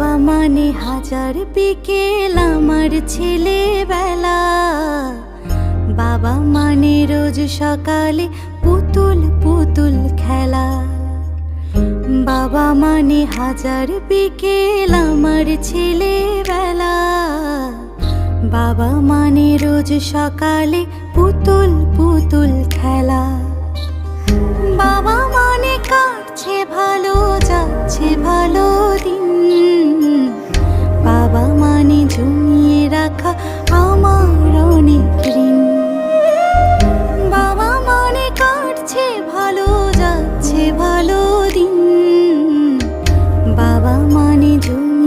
বাবা মানে হাজার বিকেল আমার ছেলেবেলা। বাবা মানে রোজ সকালে পুতুল পুতুল খেলা। বাবা মানে হাজার বিকেল আমার ছেলেবেলা। বাবা মানে রোজ সকালে পুতুল পুতুল খেলা। বাবা মানে কাটছে ভালো, যাচ্ছে ভালো